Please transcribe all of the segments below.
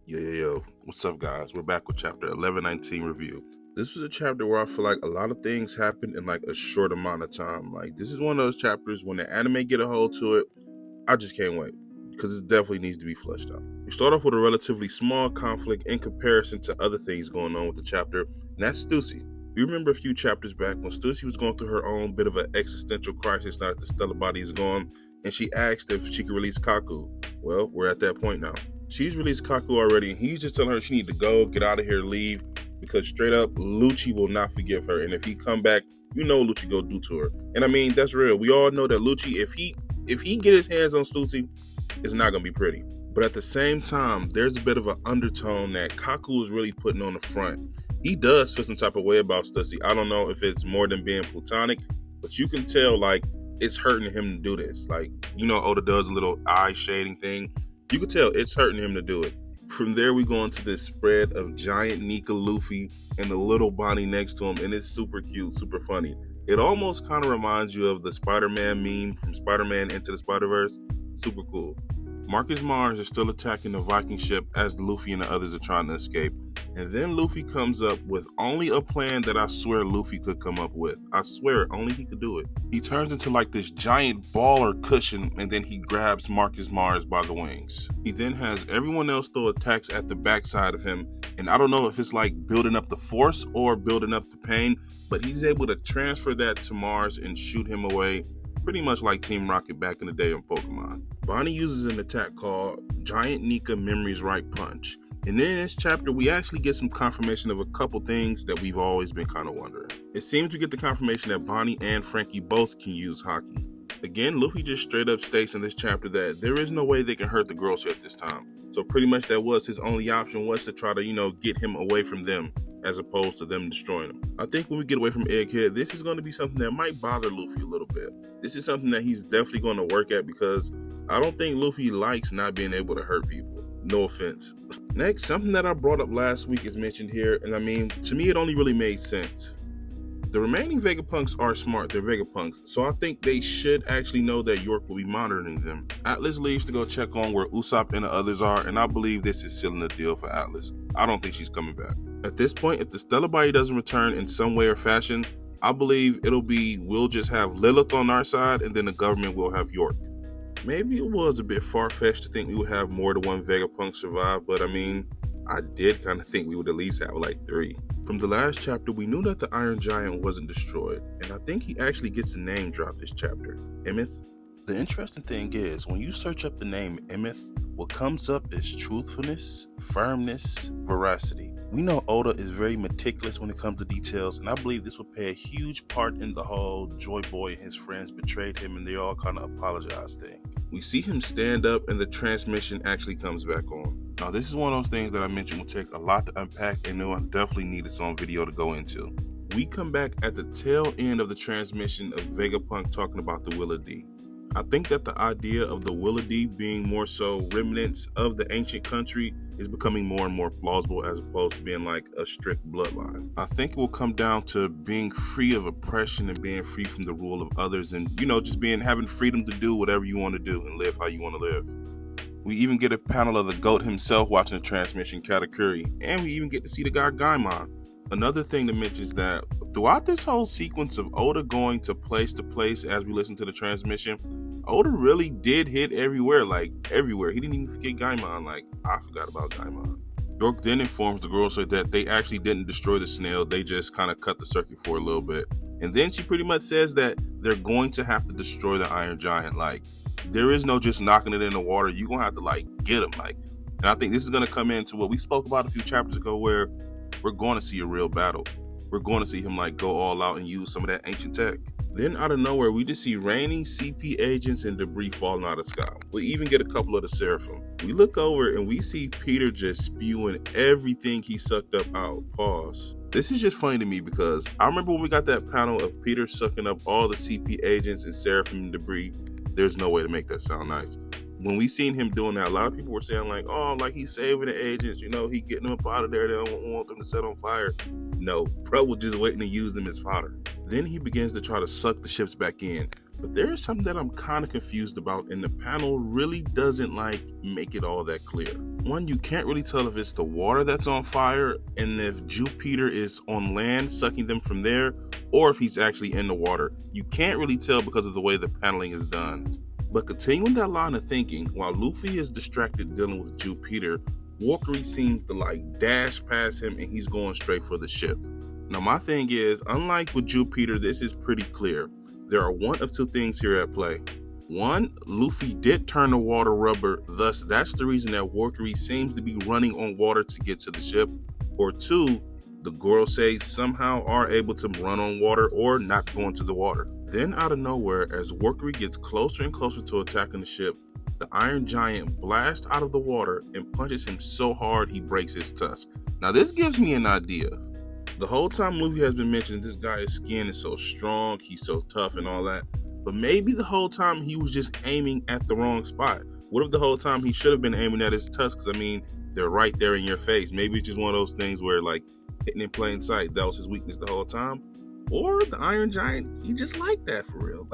Yo. What's up, guys? We're back with chapter 1119 review. This was a chapter where I feel like a lot of things happened in like a short amount of time. Like, this is one of those chapters when the anime get a hold to it, I just can't wait because it definitely needs to be fleshed out. We start off with a relatively small conflict in comparison to other things going on with the chapter, and that's Stussy. You remember a few chapters back when Stussy was going through her own bit of an existential crisis now that the Stellar Body is gone, and she asked if she could release Kaku. Well, we're at that point now. She's released Kaku already, and he's just telling her she need to go, get out of here, leave, because straight up, Lucci will not forgive her. And if he come back, you know Lucci go do to her. And I mean, that's real. We all know that Lucci, if he get his hands on Stussy, it's not gonna be pretty. But at the same time, there's a bit of an undertone that Kaku is really putting on the front. He does feel some type of way about Stussy. I don't know if it's more than being platonic, but you can tell like it's hurting him to do this. Like, you know, Oda does a little eye shading thing. You can tell it's hurting him to do it. From there, we go into this spread of giant Nika Luffy and the little Bonnie next to him, and it's super cute, super funny. It almost kind of reminds you of the Spider-Man meme from Spider-Man Into the Spider-Verse. Super cool. Marcus Mars is still attacking the Viking ship as Luffy and the others are trying to escape. And then Luffy comes up with only a plan that I swear Luffy could come up with. I swear, only he could do it. He turns into like this giant ball or cushion, and then he grabs Marcus Mars by the wings. He then has everyone else throw attacks at the backside of him, and I don't know if it's like building up the force or building up the pain, but he's able to transfer that to Mars and shoot him away, pretty much like Team Rocket back in the day on Pokemon. Bonnie uses an attack called Giant Nika Memories Right Punch. And then in this chapter, we actually get some confirmation of a couple things that we've always been kind of wondering. It seems we get the confirmation that Bonnie and Frankie both can use Haki. Again, Luffy just straight up states in this chapter that there is no way they can hurt the girls here at this time. So pretty much that was his only option, was to try to, get him away from them as opposed to them destroying him. I think when we get away from Egghead, this is going to be something that might bother Luffy a little bit. This is something that he's definitely going to work at because I don't think Luffy likes not being able to hurt people. No offense. Next, something that I brought up last week is mentioned here, and I mean, to me it only really made sense. The remaining Vegapunks are smart, they're Vegapunks, so I think they should actually know that York will be monitoring them. Atlas leaves to go check on where Usopp and the others are, and I believe this is sealing the deal for Atlas. I don't think she's coming back. At this point, if the Stellar Body doesn't return in some way or fashion, I believe we'll just have Lilith on our side, and then the government will have York. Maybe it was a bit far-fetched to think we would have more than one Vegapunk survive, but I mean, I did kind of think we would at least have like 3. From the last chapter, we knew that the Iron Giant wasn't destroyed, and I think he actually gets a name drop this chapter, Emeth. The interesting thing is, when you search up the name Emeth, what comes up is truthfulness, firmness, veracity. We know Oda is very meticulous when it comes to details, and I believe this will play a huge part in the whole Joy Boy and his friends betrayed him and they all kind of apologize thing. We see him stand up and the transmission actually comes back on. Now, this is one of those things that I mentioned will take a lot to unpack and I definitely need its own video to go into. We come back at the tail end of the transmission of Vegapunk talking about the Willa D. I think that the idea of the Willa D being more so remnants of the ancient country is becoming more and more plausible as opposed to being like a strict bloodline. I think it will come down to being free of oppression and being free from the rule of others and, just having freedom to do whatever you want to do and live how you want to live. We even get a panel of the GOAT himself watching the transmission, Katakuri, and we even get to see the guy Gaimon. Another thing to mention is that throughout this whole sequence of Oda going to place as we listen to the transmission, Oda really did hit everywhere, like everywhere. He didn't even forget Gaimon, like I forgot about Gaimon. York then informs the girl so that they actually didn't destroy the snail, they just kind of cut the circuit for a little bit. And then she pretty much says that they're going to have to destroy the Iron Giant, like there is no just knocking it in the water, you're going to have to like get him, like. And I think this is going to come into what we spoke about a few chapters ago where we're going to see a real battle. We're going to see him like go all out and use some of that ancient tech. Then out of nowhere, we just see raining CP agents and debris falling out of the sky. We even get a couple of the Seraphim. We look over and we see Peter just spewing everything he sucked up out. Pause. This is just funny to me because I remember when we got that panel of Peter sucking up all the CP agents and Seraphim debris. There's no way to make that sound nice. When we seen him doing that, a lot of people were saying like, oh, like he's saving the agents, he getting them up out of there, they don't want them to set on fire. No, bro was just waiting to use them as fodder. Then he begins to try to suck the ships back in. But there is something that I'm kind of confused about, and the panel really doesn't make it all that clear. One, you can't really tell if it's the water that's on fire and if Jupiter is on land sucking them from there, or if he's actually in the water. You can't really tell because of the way the paneling is done. But continuing that line of thinking, while Luffy is distracted dealing with Jupiter, Walkery seems to dash past him and he's going straight for the ship. Now my thing is, unlike with Jupiter, this is pretty clear. There are one of two things here at play. One, Luffy did turn the water rubber, thus that's the reason that Walkery seems to be running on water to get to the ship. Or two, the Gorosei somehow are able to run on water or not go into the water. Then out of nowhere, as Walkery gets closer and closer to attacking the ship, the Iron Giant blasts out of the water and punches him so hard he breaks his tusk. Now this gives me an idea. The whole time Luffy has been mentioning this guy's skin is so strong, he's so tough and all that. But maybe the whole time he was just aiming at the wrong spot. What if the whole time he should have been aiming at his tusks? I mean, they're right there in your face. Maybe it's just one of those things where hitting in plain sight, that was his weakness the whole time. Or the Iron Giant, he just like that for real.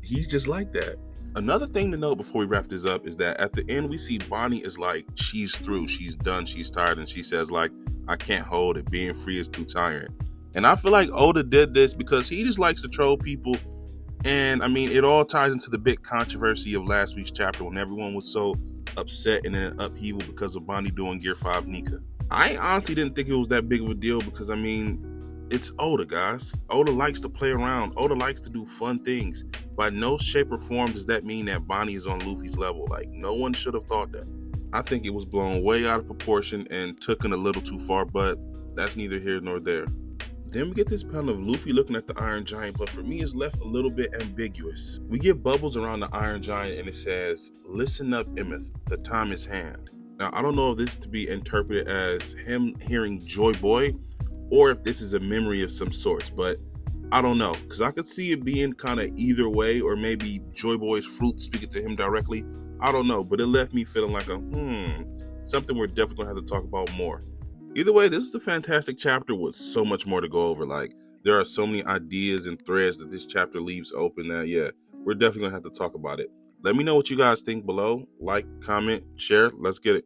He's just like that. Another thing to note before we wrap this up is that at the end we see Bonnie is she's through, she's done, she's tired, and she says I can't hold it, being free is too tiring. And I feel like Oda did this because he just likes to troll people. And I mean, it all ties into the big controversy of last week's chapter when everyone was so upset and in an upheaval because of Bonnie doing Gear 5 Nika. I honestly didn't think it was that big of a deal because I mean, it's Oda, guys. Oda likes to play around. Oda likes to do fun things. By no shape or form does that mean that Bonnie is on Luffy's level. No one should have thought that. I think it was blown way out of proportion and taken a little too far, but that's neither here nor there. Then we get this panel of Luffy looking at the Iron Giant, but for me it's left a little bit ambiguous. We get bubbles around the Iron Giant and it says, "Listen up, Emeth, the time is hand." Now I don't know if this is to be interpreted as him hearing Joy Boy or if this is a memory of some sorts, but I don't know, because I could see it being kind of either way, or maybe Joy Boy's fruit speaking to him directly. I don't know, but it left me feeling like something we're definitely gonna have to talk about more. Either way, this is a fantastic chapter with so much more to go over. There are so many ideas and threads that this chapter leaves open that, we're definitely gonna have to talk about it. Let me know what you guys think below. Like, comment, share. Let's get it.